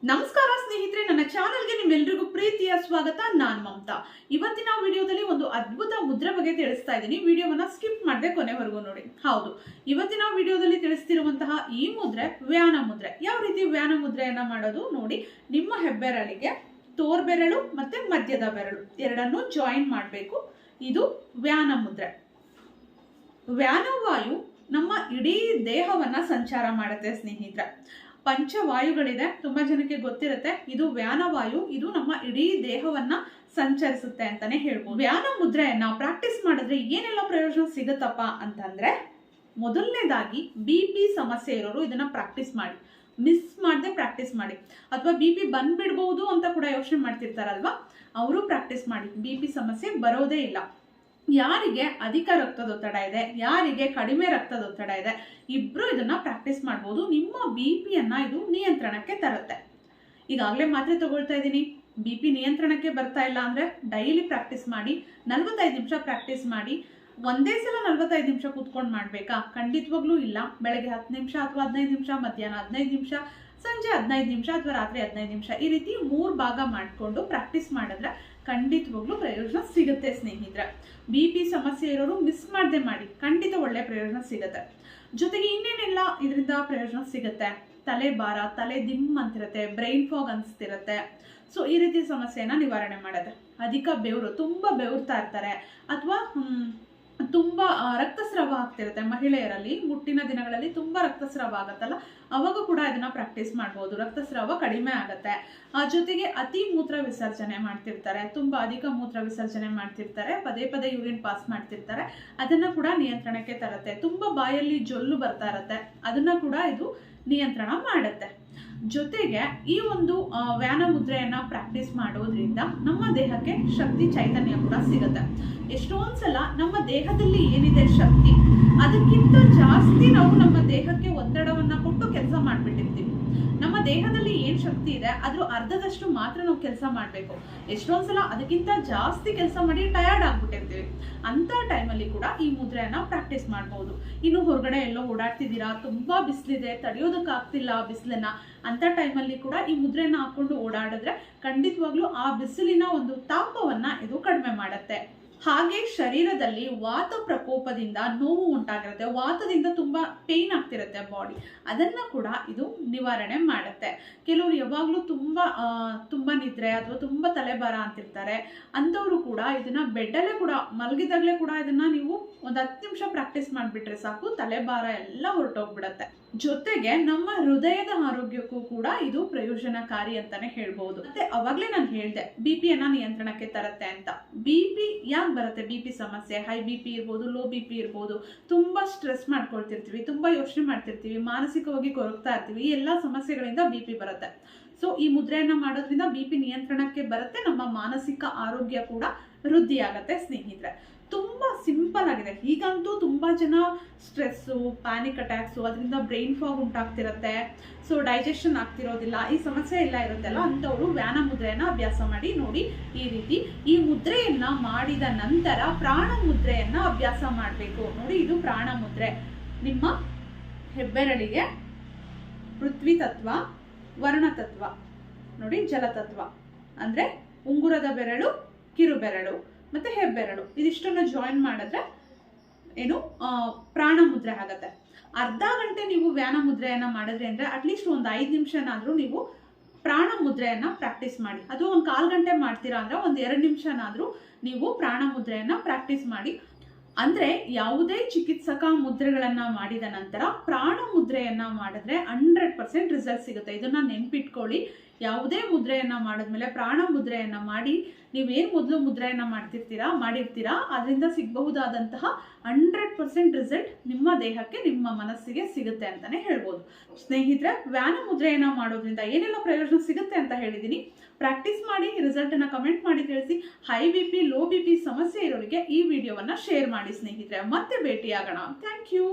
ನಮಸ್ಕಾರ ಸ್ನೇಹಿತರೆ, ನನ್ನ ಚಾನೆಲ್ಗೆ ನಿಮ್ಮೆಲ್ಲರಿಗೂ ಪ್ರೀತಿಯ ಸ್ವಾಗತ. ನಾನು ಮಮತಾ. ಇವತ್ತಿನ ವಿಡಿಯೋದಲ್ಲಿ ಒಂದು ಅದ್ಭುತ ಮುದ್ರೆ ಬಗ್ಗೆ ತಿಳಿಸ್ತಾ ಇದ್ದೀನಿ. ವಿಡಿಯೋವನ್ನ ಸ್ಕಿಪ್ ಮಾಡದೆ ಕೊನೆವರೆಗೂ ನೋಡಿ. ಹೌದು, ಇವತ್ತಿನ ವಿಡಿಯೋದಲ್ಲಿ ತಿಳಿಸ್ತಿರುವಂತಹ ಈ ಮುದ್ರೆ ವ್ಯಾನ ಮುದ್ರೆ. ಯಾವ ರೀತಿ ವ್ಯಾನ ಮುದ್ರೆಯನ್ನ ಮಾಡೋದು ನೋಡಿ. ನಿಮ್ಮ ಹೆಬ್ಬೆರಳಿಗೆ ತೋರ್ಬೆರಳು ಮತ್ತೆ ಮಧ್ಯದ ಬೆರಳು ಎರಡನ್ನೂ ಜಾಯಿನ್ ಮಾಡಬೇಕು. ಇದು ವ್ಯಾನ ಮುದ್ರೆ. ವ್ಯಾನವಾಯು ನಮ್ಮ ಇಡೀ ದೇಹವನ್ನ ಸಂಚಾರ ಮಾಡುತ್ತೆ ಸ್ನೇಹಿತರೆ. ಪಂಚವಾಯುಗಳಿದೆ, ತುಂಬಾ ಜನಕ್ಕೆ ಗೊತ್ತಿರುತ್ತೆ. ಇದು ವ್ಯಾನವಾಯು, ಇದು ನಮ್ಮ ಇಡೀ ದೇಹವನ್ನ ಸಂಚರಿಸುತ್ತೆ ಅಂತಾನೆ ಹೇಳ್ಬೋದು. ವ್ಯಾನ ಮುದ್ರೆಯನ್ನ ಪ್ರಾಕ್ಟೀಸ್ ಮಾಡಿದ್ರೆ ಏನೆಲ್ಲ ಪ್ರಯೋಜನ ಸಿಗುತ್ತಪ್ಪ ಅಂತಂದ್ರೆ, ಮೊದಲನೇದಾಗಿ BP ಸಮಸ್ಯೆ ಇರೋರು ಇದನ್ನ ಪ್ರಾಕ್ಟೀಸ್ ಮಾಡಿ, ಮಿಸ್ ಮಾಡದೆ ಪ್ರಾಕ್ಟೀಸ್ ಮಾಡಿ. ಅಥವಾ BP ಬಂದ್ಬಿಡ್ಬಹುದು ಅಂತ ಕೂಡ ಯೋಚನೆ ಮಾಡ್ತಿರ್ತಾರಲ್ವಾ, ಅವರು ಪ್ರಾಕ್ಟೀಸ್ ಮಾಡಿ. BP ಸಮಸ್ಯೆ ಬರೋದೇ ಇಲ್ಲ. ಯಾರಿಗೆ ಅಧಿಕ ರಕ್ತದೊತ್ತಡ ಇದೆ, ಯಾರಿಗೆ ಕಡಿಮೆ ರಕ್ತದೊತ್ತಡ ಇದೆ, ಇಬ್ರು ಇದನ್ನ ಪ್ರಾಕ್ಟೀಸ್ ಮಾಡ್ಬೋದು. ನಿಮ್ಮ BPಯನ್ನ ಇದು ನಿಯಂತ್ರಣಕ್ಕೆ ತರುತ್ತೆ. ಈಗಾಗಲೇ ಮಾತ್ರೆ ತಗೊಳ್ತಾ ಇದ್ದೀನಿ, BP ನಿಯಂತ್ರಣಕ್ಕೆ ಬರ್ತಾ ಇಲ್ಲ ಅಂದ್ರೆ ಡೈಲಿ ಪ್ರಾಕ್ಟೀಸ್ ಮಾಡಿ. 45 ನಿಮಿಷ ಪ್ರಾಕ್ಟೀಸ್ ಮಾಡಿ. ಒಂದೇ ಸಲ 45 ನಿಮಿಷ ಕೂತ್ಕೊಂಡು ಮಾಡ್ಬೇಕಾ? ಖಂಡಿತವಾಗ್ಲೂ ಇಲ್ಲ. ಬೆಳಗ್ಗೆ 10 ನಿಮಿಷ ಅಥವಾ 15 ನಿಮಿಷ, ಮಧ್ಯಾಹ್ನ 15 ನಿಮಿಷ, ಸಂಜೆ 15 ನಿಮಿಷ ಅಥವಾ ರಾತ್ರಿ 15 ನಿಮಿಷ, ಈ ರೀತಿ 3 ಭಾಗ ಮಾಡಿಕೊಂಡು ಪ್ರಾಕ್ಟೀಸ್ ಮಾಡಿದ್ರೆ ಖಂಡಿತವಾಗ್ಲೂ ಪ್ರಯೋಜನ ಸಿಗುತ್ತೆ ಸ್ನೇಹಿತರೆ. BP ಸಮಸ್ಯೆ ಇರೋರು ಮಿಸ್ ಮಾಡದೆ ಮಾಡಿ, ಖಂಡಿತ ಒಳ್ಳೆ ಪ್ರಯೋಜನ ಸಿಗುತ್ತೆ. ಜೊತೆಗೆ ಇನ್ನೇನೆಲ್ಲ ಇದರಿಂದ ಪ್ರಯೋಜನ ಸಿಗುತ್ತೆ? ತಲೆ ಭಾರ, ತಲೆ ದಿಮ್ ಅಂತಿರುತ್ತೆ, ಬ್ರೈನ್ ಫಾಗ್ ಅನಿಸ್ತಿರುತ್ತೆ. ಸೊ ಈ ರೀತಿ ಸಮಸ್ಯೆನ ನಿವಾರಣೆ ಮಾಡುತ್ತೆ. ಅಧಿಕ ಬೆವರು, ತುಂಬಾ ಬೆವರ್ತಾ ಇರ್ತಾರೆ, ಅಥವಾ ತುಂಬಾ ರಕ್ತಸ್ರಾವ ಆಗ್ತಿರುತ್ತೆ ಮಹಿಳೆಯರಲ್ಲಿ. ಮುಟ್ಟಿನ ದಿನಗಳಲ್ಲಿ ತುಂಬಾ ರಕ್ತಸ್ರಾವ ಆಗತ್ತಲ್ಲ, ಅವಾಗ ಕೂಡ ಇದನ್ನ ಪ್ರಾಕ್ಟೀಸ್ ಮಾಡ್ಬೋದು. ರಕ್ತಸ್ರಾವ ಕಡಿಮೆ ಆಗತ್ತೆ. ಜೊತೆಗೆ ಅತಿ ಮೂತ್ರ ವಿಸರ್ಜನೆ ಮಾಡ್ತಿರ್ತಾರೆ, ತುಂಬಾ ಅಧಿಕ ಮೂತ್ರ ವಿಸರ್ಜನೆ ಮಾಡ್ತಿರ್ತಾರೆ, ಪದೇ ಪದೇ ಯೂರಿನ್ ಪಾಸ್ ಮಾಡ್ತಿರ್ತಾರೆ, ಅದನ್ನ ಕೂಡ ನಿಯಂತ್ರಣಕ್ಕೆ ತರುತ್ತೆ. ತುಂಬಾ ಬಾಯಲ್ಲಿ ಜೊಲ್ಲು ಬರ್ತಾ ಇರತ್ತೆ, ಅದನ್ನ ಕೂಡ ಇದು ನಿಯಂತ್ರಣ ಮಾಡುತ್ತೆ. ಜೊತೆಗೆ ಈ ಒಂದು ವ್ಯಾನ ಮುದ್ರೆಯನ್ನ ಪ್ರಾಕ್ಟೀಸ್ ಮಾಡೋದ್ರಿಂದ ನಮ್ಮ ದೇಹಕ್ಕೆ ಶಕ್ತಿ, ಚೈತನ್ಯ ಕೂಡ ಸಿಗುತ್ತೆ. ಎಷ್ಟೊಂದ್ಸಲ ನಮ್ಮ ದೇಹದಲ್ಲಿ ಏನಿದೆ ಶಕ್ತಿ, ಅದಕ್ಕಿಂತ ಜಾಸ್ತಿ ನಾವು ನಮ್ಮ ದೇಹಕ್ಕೆ ಒತ್ತಡವನ್ನ ಕೊಟ್ಟು ಕೆಲಸ ಮಾಡ್ಬಿಟ್ಟಿರ್ತೀವಿ. ನಮ್ಮ ದೇಹದಲ್ಲಿ ಏನ್ ಶಕ್ತಿ ಇದೆ ಅದ್ರ ಅರ್ಧದಷ್ಟು ಮಾತ್ರ ನಾವು ಕೆಲಸ ಮಾಡ್ಬೇಕು. ಎಷ್ಟೊಂದ್ಸಲ ಅದಕ್ಕಿಂತ ಜಾಸ್ತಿ ಕೆಲಸ ಮಾಡಿ ಟಯರ್ಡ್ ಆಗ್ಬಿಟ್ಟಿರ್ತೀವಿ. ಅಂತ ಟೈಮಲ್ಲಿ ಕೂಡ ಈ ಮುದ್ರೆಯನ್ನ ಪ್ರಾಕ್ಟೀಸ್ ಮಾಡ್ಬೋದು. ಇನ್ನು ಹೊರಗಡೆ ಎಲ್ಲೋ ಓಡಾಡ್ತಿದ್ದೀರಾ, ತುಂಬಾ ಬಿಸಿಲಿದೆ, ತಡೆಯೋದಕ್ಕಾಗ್ತಿಲ್ಲ ಬಿಸಿಲನ್ನ, ಅಂತ ಟೈಮಲ್ಲಿ ಕೂಡ ಈ ಮುದ್ರೆಯನ್ನ ಹಾಕೊಂಡು ಓಡಾಡಿದ್ರೆ ಖಂಡಿತವಾಗ್ಲೂ ಆ ಬಿಸಿಲಿನ ಒಂದು ತಾಪವನ್ನ ಇದು ಕಡಿಮೆ ಮಾಡುತ್ತೆ. ಹಾಗೆ ಶರೀರದಲ್ಲಿ ವಾತ ಪ್ರಕೋಪದಿಂದ ನೋವು ಉಂಟಾಗಿರುತ್ತೆ, ವಾತದಿಂದ ತುಂಬಾ ಪೇನ್ ಆಗ್ತಿರುತ್ತೆ ಬಾಡಿ, ಅದನ್ನ ಕೂಡ ಇದು ನಿವಾರಣೆ ಮಾಡುತ್ತೆ. ಕೆಲವರು ಯಾವಾಗ್ಲೂ ತುಂಬಾ ನಿದ್ರೆ ಅಥವಾ ತುಂಬಾ ತಲೆಭಾರ ಅಂತಿರ್ತಾರೆ, ಅಂತವ್ರು ಕೂಡ ಇದನ್ನ ಬೆಡ್ಡಲ್ಲೇ ಕೂಡ ಮಲಗಿದಾಗ್ಲೇ ಕೂಡ ಇದನ್ನ ನೀವು ಒಂದು 10 ನಿಮಿಷ ಪ್ರಾಕ್ಟೀಸ್ ಮಾಡ್ಬಿಟ್ರೆ ಸಾಕು, ತಲೆಭಾರ ಎಲ್ಲ ಹೊರಟೋಗ್ಬಿಡತ್ತೆ. ಜೊತೆಗೆ ನಮ್ಮ ಹೃದಯದ ಆರೋಗ್ಯಕ್ಕೂ ಕೂಡ ಇದು ಪ್ರಯೋಜನಕಾರಿ ಅಂತಾನೆ ಹೇಳ್ಬಹುದು. ಮತ್ತೆ ಅವಾಗ್ಲೇ ನಾನು ಹೇಳ್ದೆ BPಯನ್ನ ನಿಯಂತ್ರಣಕ್ಕೆ ತರುತ್ತೆ ಅಂತ. BP ಯಾಕೆ ಬರುತ್ತೆ? BP ಸಮಸ್ಯೆ, ಹೈ BP ಇರ್ಬೋದು, ಲೋ BP ಇರ್ಬೋದು, ತುಂಬಾ ಸ್ಟ್ರೆಸ್ ಮಾಡ್ಕೊಳ್ತಿರ್ತೀವಿ, ತುಂಬಾ ಯೋಚನೆ ಮಾಡ್ತಿರ್ತೀವಿ, ಮಾನಸಿಕವಾಗಿ ಕೊರಗ್ತಾ ಇರ್ತೀವಿ, ಈ ಎಲ್ಲಾ ಸಮಸ್ಯೆಗಳಿಂದ BP ಬರುತ್ತೆ. ಸೊ ಈ ಮುದ್ರೆಯನ್ನ ಮಾಡೋದ್ರಿಂದ BP ನಿಯಂತ್ರಣಕ್ಕೆ ಬರುತ್ತೆ, ನಮ್ಮ ಮಾನಸಿಕ ಆರೋಗ್ಯ ಕೂಡ ವೃದ್ಧಿ ಆಗತ್ತೆ ಸ್ನೇಹಿತರೆ. ತುಂಬಾ ಸಿಂಪಲ್ ಆಗಿದೆ. ಈಗಂತೂ ತುಂಬಾ ಜನ ಸ್ಟ್ರೆಸ್ಸು, ಪ್ಯಾನಿಕ್ ಅಟ್ಯಾಕ್ಸು, ಅದರಿಂದ ಬ್ರೈನ್ ಫಾಗ್ ಉಂಟಾಗ್ತಿರತ್ತೆ, ಸೊ ಡೈಜೆಷನ್ ಆಗ್ತಿರೋದಿಲ್ಲ, ಈ ಸಮಸ್ಯೆ ಎಲ್ಲ ಇರುತ್ತಲ್ಲ, ಅಂಥವ್ರು ವ್ಯಾನ ಮುದ್ರೆಯನ್ನ ಅಭ್ಯಾಸ ಮಾಡಿ ನೋಡಿ. ಈ ರೀತಿ ಈ ಮುದ್ರೆಯನ್ನ ಮಾಡಿದ ನಂತರ ಪ್ರಾಣ ಮುದ್ರೆಯನ್ನ ಅಭ್ಯಾಸ ಮಾಡಬೇಕು ನೋಡಿ. ಇದು ಪ್ರಾಣ ಮುದ್ರೆ. ನಿಮ್ಮ ಹೆಬ್ಬೆರಳಿಗೆ ಪೃಥ್ವಿ ತತ್ವ, ವರ್ಣ ತತ್ವ ನೋಡಿ, ಜಲತತ್ವ ಅಂದ್ರೆ ಉಂಗುರದ ಬೆರಳು, ಕಿರು ಬೆರಳು ಮತ್ತೆ ಹೆಬ್ಬೆರಳು, ಇದಿಷ್ಟನ್ನ ಜಾಯಿನ್ ಮಾಡಿದ್ರೆ ಏನು ಪ್ರಾಣ ಮುದ್ರೆ ಆಗತ್ತೆ. ಅರ್ಧ ಗಂಟೆ ನೀವು ವ್ಯಾನ ಮುದ್ರೆಯನ್ನ ಮಾಡಿದ್ರಿ ಅಂದ್ರೆ ಅಟ್ಲೀಸ್ಟ್ ಒಂದು 5 ನಿಮಿಷನಾದ್ರೂ ನೀವು ಪ್ರಾಣ ಮುದ್ರೆಯನ್ನ ಪ್ರಾಕ್ಟೀಸ್ ಮಾಡಿ. ಅದು ಒಂದು 1/4 ಗಂಟೆ ಮಾಡ್ತೀರಾ ಅಂದ್ರೆ ಒಂದು 2 ನಿಮಿಷನಾದ್ರೂ ನೀವು ಪ್ರಾಣ ಮುದ್ರೆಯನ್ನ ಪ್ರಾಕ್ಟೀಸ್ ಮಾಡಿ. ಅಂದ್ರೆ ಯಾವುದೇ ಚಿಕಿತ್ಸಕ ಮುದ್ರೆಗಳನ್ನ ಮಾಡಿದ ನಂತರ ಪ್ರಾಣ ಮುದ್ರೆಯನ್ನ ಮಾಡಿದ್ರೆ 100% ರಿಸಲ್ಟ್ ಸಿಗುತ್ತೆ. ಇದನ್ನ ನೆನ್ಪಿಟ್ಕೊಳ್ಳಿ. ಯಾವುದೇ ಮುದ್ರೆಯನ್ನ ಮಾಡಿದ್ಮೇಲೆ ಪ್ರಾಣ ಮುದ್ರೆಯನ್ನ ಮಾಡಿ, ನೀವೇನ್ ಮೊದಲು ಮುದ್ರೆಯನ್ನ ಮಾಡಿರ್ತೀರಾ ಅದರಿಂದ ಸಿಗಬಹುದಾದಂತಹ 100% ರಿಸಲ್ಟ್ ನಿಮ್ಮ ದೇಹಕ್ಕೆ, ನಿಮ್ಮ ಮನಸ್ಸಿಗೆ ಸಿಗುತ್ತೆ ಅಂತಾನೆ ಹೇಳ್ಬೋದು. ಸ್ನೇಹಿತರೆ, ವ್ಯಾನ ಮುದ್ರೆಯನ್ನ ಮಾಡೋದ್ರಿಂದ ಏನೆಲ್ಲ ಪ್ರಯೋಜನ ಸಿಗುತ್ತೆ ಅಂತ ಹೇಳಿದೀನಿ. ಪ್ರಾಕ್ಟೀಸ್ ಮಾಡಿ, ರಿಸಲ್ಟ್ ಅನ್ನ ಕಮೆಂಟ್ ಮಾಡಿ ತಿಳಿಸಿ. ಹೈ BP, ಲೋ BP ಸಮಸ್ಯೆ ಇರೋರಿಗೆ ಈ ವಿಡಿಯೋವನ್ನ ಶೇರ್ ಮಾಡಿ ಸ್ನೇಹಿತರೆ. ಮತ್ತೆ ಭೇಟಿಯಾಗೋಣ. Thank you.